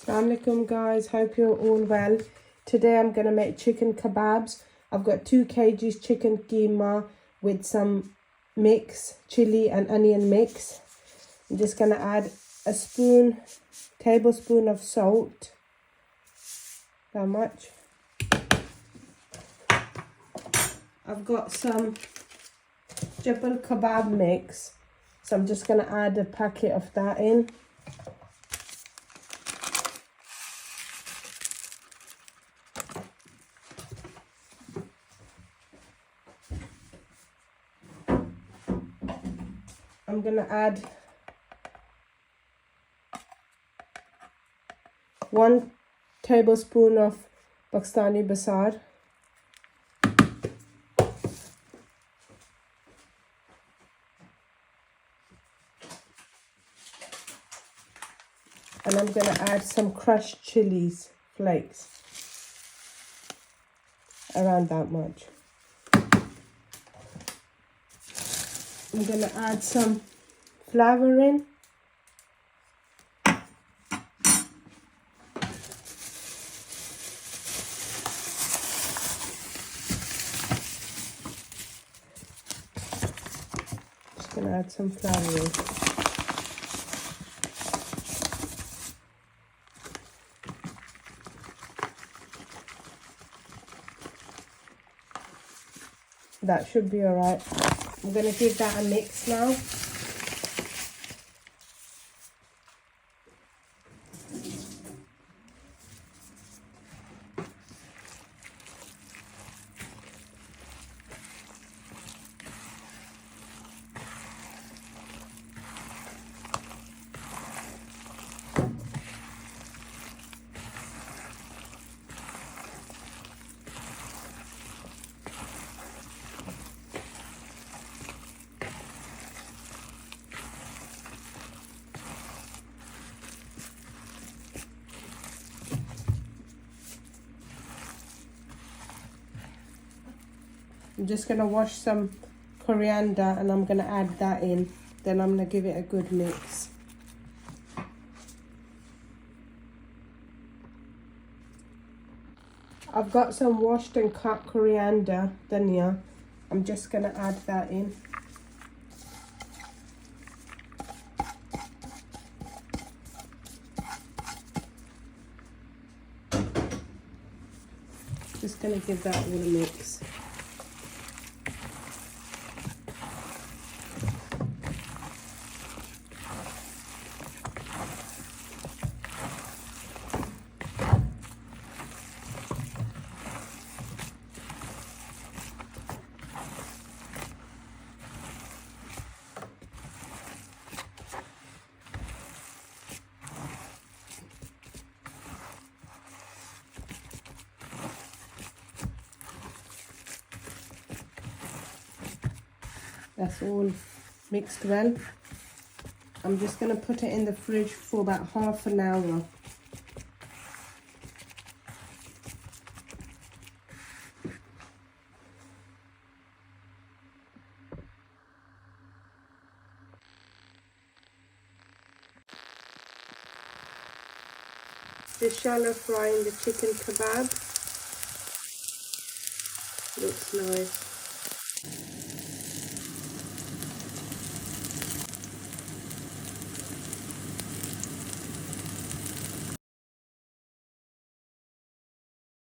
Assalamualaikum guys, hope you're all well. Today I'm going to make chicken kebabs. I've got 2 kgs chicken keema with some mix, chili and onion mix. I'm just going to add a tablespoon of salt. How much? I've got some jabal kebab mix, so I'm just going to add a packet of that in. I'm going to add 1 tablespoon of Pakistani basar. And I'm going to add some crushed chilies flakes, around that much. I'm going to add some flour in. Just going to add some flour in. That should be alright. I'm going to give that a mix now. I'm just going to wash some coriander and I'm going to add that in. Then I'm going to give it a good mix. I've got some washed and cut coriander, dhania. I'm just going to add that in. Just going to give that all a mix. That's all mixed well. I'm just going to put it in the fridge for about half an hour. Just shallow frying the chicken kebab. Looks nice.